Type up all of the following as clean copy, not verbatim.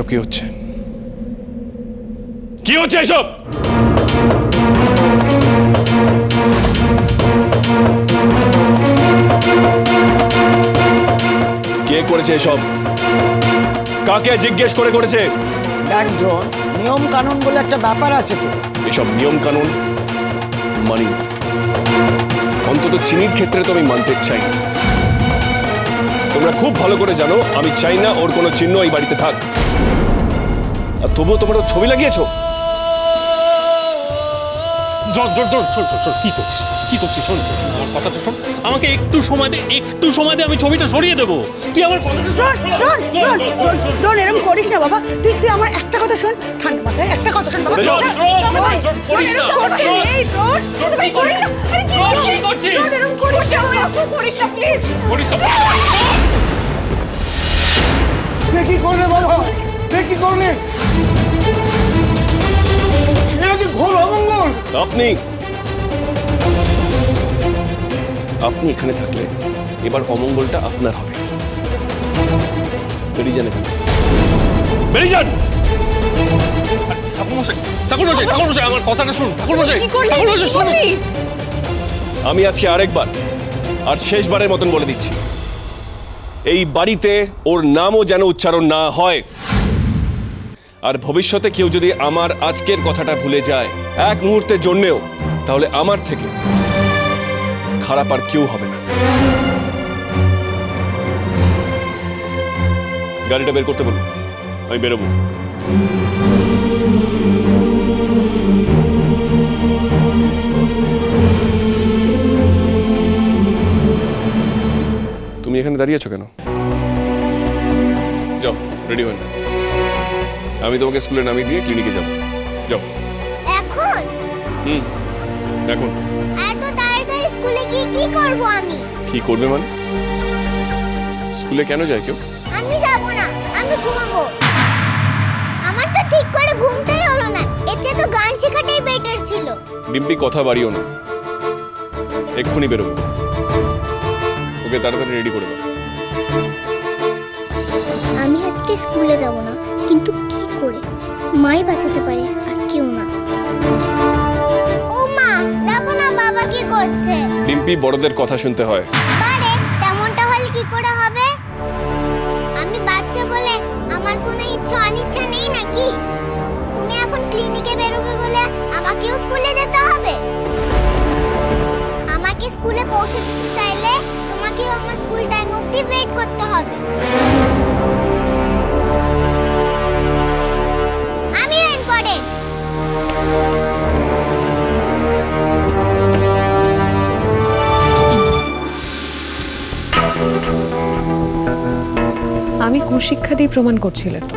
এসব কি হচ্ছে? কি হচ্ছে এসব? কে করেছে এসব? কাকে জিজ্ঞেস করে করেছে? একজন নিয়ম কানুন বলে একটা ব্যাপার আছে তো। এসব নিয়ম কানুন মানি না। অন্তত চিনির ক্ষেত্রে তো আমি মানতে চাই না। তোমরা খুব ভালো করে জানো আমি চাই না ওর কোনো চিহ্ন এই বাড়িতে থাক। আর তবুও তোমরা ছবি লাগিয়েছো। কি করছিস? কি করছিস? শোন আমার কথাটা শোন। আমাকে একটু সময় দে, আমি ছবিটা সরিয়ে দেবো। তুই আমার এরকম করিস না বাবা। তুই আমার একটা কথা শোন, ঠান্ডা মাথায় একটা কথা শোন বাবা। কি করলে বাবা? কি করলে? ঘোর অমঙ্গল। আপনি এখানে থাকলে এবার অমঙ্গলটা আপনার হবে। বেরিয়ে যান এখানে, বেরিয়ে যান। ঠাকুরমশাই আমার কথাটা শুনুন। ঠাকুরমশাই শুনুন। আমি আজকে আরেকবার আর শেষবারের মতন বলে দিচ্ছি, এই বাড়িতে ওর নামও যেন উচ্চারণ না হয়। আর ভবিষ্যতে কেউ যদি আমার আজকের কথাটা ভুলে যায় এক মুহূর্তের জন্যেও, তাহলে আমার থেকে খারাপ আর কেউ হবে না। গাড়িটা বের করতে বলুন, আমি বেরোবো। তুমি এখানে দাঁড়িয়ে আছো কেন? যাও রেডি হন, আমি তোমাকে স্কুলে নামিয়ে দিয়ে ক্লিনিকে যাব। যাও। এখন? এখন। এত তাড়াতাড়ি স্কুলে গিয়ে কি করব আমি? কি করবে মানে? স্কুলে কেন যায় কেউ? আমি যাব না, আমি ঘুমাবো। আমার তো ঠিক করে ঘুমটাই হলো না। এর চেয়ে তো গান শেখাটাই বেটার ছিল। ডিম্পি কথা বাড়িও না, এক্ষুনি বেরোবো। ওকে তাড়াতাড়ি রেডি করে দাও। আমি আজকে স্কুলে যাব না, কিন্তু কি করে? মাই বাঁচাতে পারে, আর কেউ না। ও মা, দেখো না বাবা কি করছে। ডিম্পি, বড়দের কথা শুনতে হয়। বারে তেমনটা হলে কি করে হবে? আমি বাচ্চা বলে আমার কোনো ইচ্ছা অনিচ্ছা নেই নাকি? তুমি এখন ক্লিনিকে বেরোবে বলে আমাকেও স্কুলে যেতে হবে? আমাকে স্কুলে পৌঁছে দিতে চাইলে তোমাকেও আমার স্কুল টাইম অবধি ওয়েট করতে হবে। আমিও ইম্পর্টেন্ট। আমি কুশিক্ষা দিয়ে প্রমাণ করছিলে তো।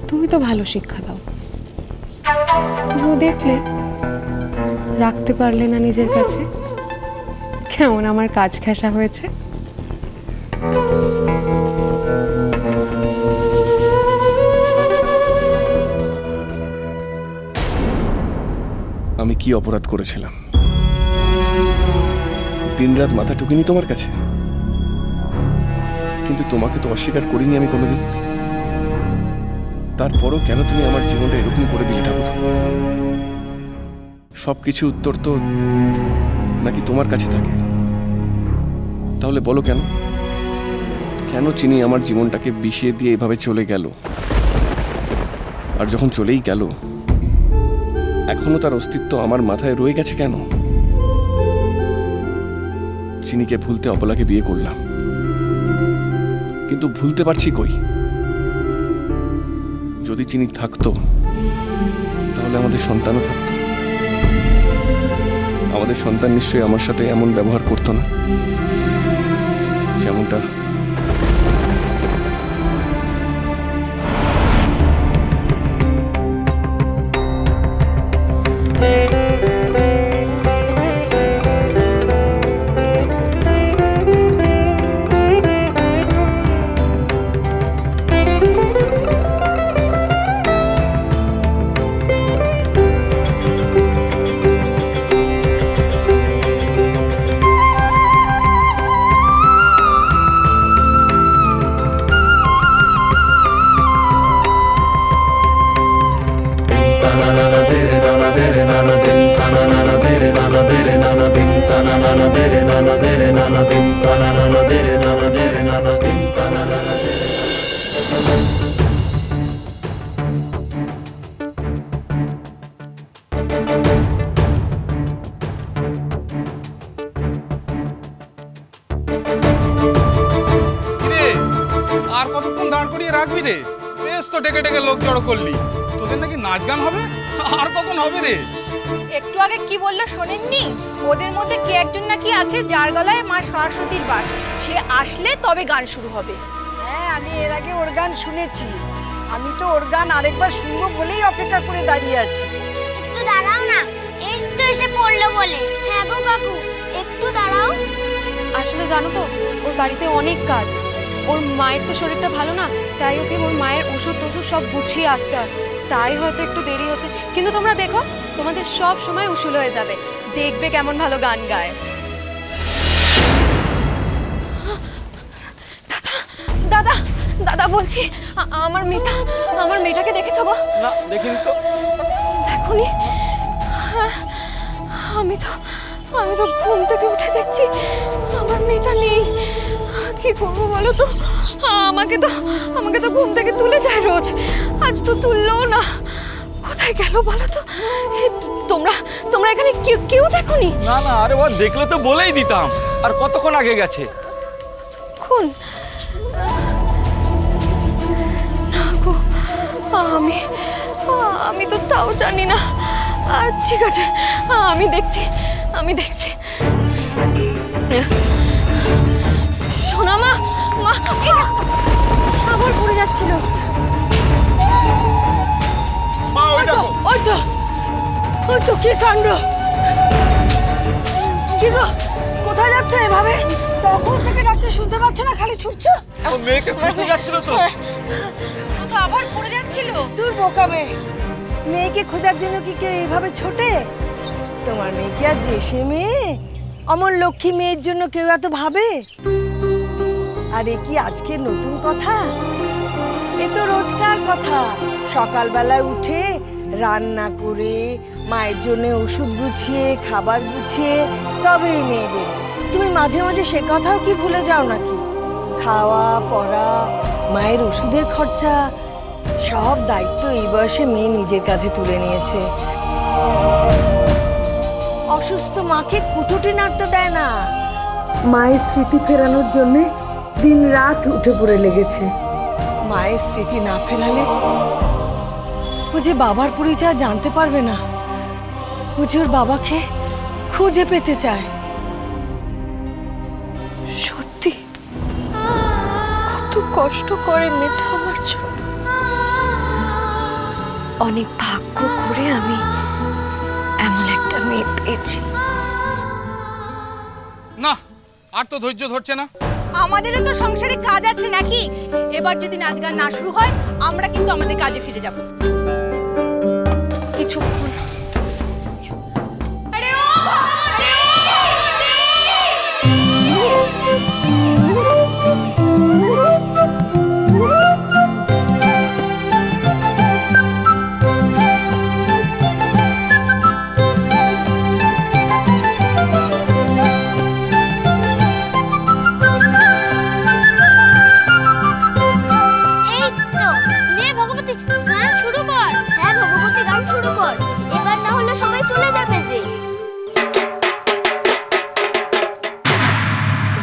তুমি তো ভালো শিক্ষা দাও। তুমিও দেখলে, রাখতে পারলে না নিজের কাছে। কেমন আমার কাজ ঘেঁষা হয়েছে। আমি কি অপরাধ করেছিলাম? দিনরাত মাথা ঠুকিনি তোমার কাছে, কিন্তু তোমাকে তো অস্বীকার করিনি আমি কোনোদিন। তারপরও কেন তুমি আমার জীবনটা এরকম করে দিলে ঠাকুর? সবকিছু উত্তর তো নাকি তোমার কাছে থাকে? তাহলে বলো কেন? কেন চিনি আমার জীবনটাকে বিষিয়ে দিয়ে এভাবে চলে গেল? আর যখন চলেই গেল, এখনো তার অস্তিত্ব আমার মাথায় রয়ে গেছে কেন? চিনিকে ভুলতে অপলাকে বিয়ে করলাম, কিন্তু ভুলতে পারছি কই? যদি চিনি থাকতো তাহলে আমাদের সন্তানও থাকতো। আমাদের সন্তান নিশ্চয়ই আমার সাথে এমন ব্যবহার করতো না, যেমনটা জমিয়ে রাখবি রে? বেশ তো ডেকে ডেকে লোক জড়ো করলি। তোদের নাকি নাচ গান হবে? আর কখন হবে রে? একটু আগে কি বললো শোনেননি? ওদের মধ্যে কে একজন নাকি আছে যার গলায় মা সরস্বতীর বাস, সে আসলে তবে গান শুরু হবে। হ্যাঁ, আমি এর আগে ওর গান শুনেছি। আমি তো ওর গান আরেকবার শুনবো বলেই অপেক্ষা করে দাঁড়িয়ে আছি। একটু দাঁড়াও না, এই তো এসে পড়লো বলে। হ্যাঁ গো কাকু, একটু দাঁড়াও। আসলে জানো তো, ওর বাড়িতে অনেক কাজ। ওর মায়ের তো শরীরটা ভালো না, তাই ওকে ওর মায়ের ওষুধ টষুধ সব গুছিয়ে আসতে হয়, তাই হয়তো একটু দেরি হচ্ছে। কিন্তু তোমরা দেখো, তোমাদের সব সময় উসুল হয়ে যাবে, দেখবে কেমন ভালো গান গায়। দাদা দাদা দাদা বলছি, আমার মেয়েটাকে দেখেছো গো? না, দেখিনি তো। দেখোনি? আমি তো ঘুম থেকে উঠে দেখছি আমার মেয়েটা নেই। কি করবো বলো তো? আমাকে তো ঘুম থেকে তুলে যায় রোজ, আজ তো তুললো না। কোথায় গেল বলো তো? তোমরা এখানে কেউ দেখোনি? না না, আরে ও দেখলে তো বলেই দিতাম। আর কতক্ষণ আগে গেছে? কোন না গো, আমি তো তাও জানি না। ঠিক আছে, আমি দেখছি। শোনা মা, আবার পড়ে যাচ্ছিল। ওই তো কি কাণ্ড! কি গো, কোথায় যাচ্ছ এভাবে? তখন থেকে ডাকছে শুনতে পাচ্ছ না, খালি ছুটছো। ও মেয়েকে খুঁজতে যাচ্ছিল তো। ও তো আবার পড়ে যাচ্ছিল। দূর বোকা মেয়ে, মেয়েকে খোঁজার জন্য কি কেউ এইভাবে ছোটে? তোমার মেয়ে কি আর যে সে মেয়ে? অমর লক্ষ্মী মেয়ের জন্য কেউ এত ভাবে? আর এ কি আজকে নতুন কথা? এ তো রোজকার কথা। সকালবেলায় উঠে রান্না করে, মায়ের জন্য ওষুধ গুছিয়ে, খাবার গুছিয়ে তবেই মেয়ে বেরোয়। তুমি মাঝে মাঝে সে কথাও কি ভুলে যাও নাকি? খাওয়া পড়া, মায়ের ওষুধের খরচা, সব দায়িত্ব এই বয়সে মেয়ে নিজের কাঁধে তুলে নিয়েছে। অসুস্থ মাকে কুটুটি নাড়তে দেয় না। মায়ের স্মৃতি ফেরানোর জন্য দিন রাত উঠে পড়ে লেগেছে। মায়ের স্মৃতি না ফেরালে ও যে বাবার পরিচয় জানতে পারবে না। ও যে ওর বাবাকে খুঁজে পেতে চায়। সত্যি কত কষ্ট করে মেয়েটা আমার জন্য। অনেক ভাগ্য করে আমি এমন একটা মেয়ে পেয়েছি। না, আর তো ধৈর্য ধরছে না। আমাদেরও তো সংসারে কাজ আছে নাকি? এবার যদি নাচ গান না শুরু হয়, আমরা কিন্তু আমাদের কাজে ফিরে যাব। কিছুক্ষণ।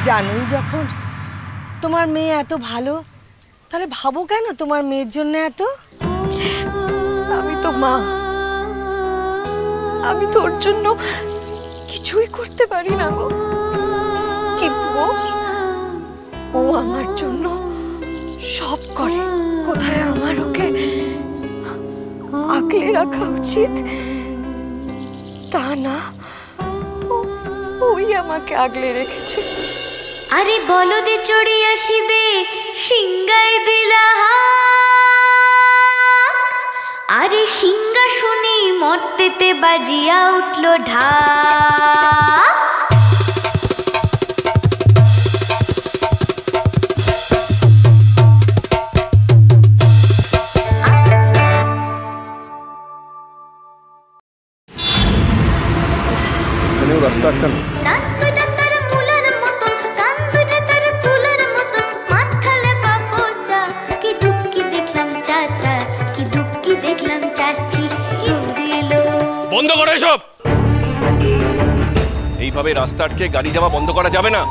জানোই যখন তোমার মেয়ে এত ভালো, তাহলে ভাবো কেন তোমার মেয়ের জন্য এত? আমি তো মা, আমি তোর জন্য কিছুই করতে পারি না গো। কিন্তু ও আমার জন্য সব করে। কোথায় আমার ওকে আগলে রাখা উচিত তা না, ওই আমাকে আগলে রেখেছে। আরে বলদে চড়ে আসিবে সিংহায় দিলা, আরে সিংহাসনে মর্তেতে বাজিয়া উঠল ঢাক। এখানেও রাস্তা আটকানো। বন্ধ করো এসব। এইভাবে রাস্তা আটকে গাড়ি যাওয়া বন্ধ করা যাবে না।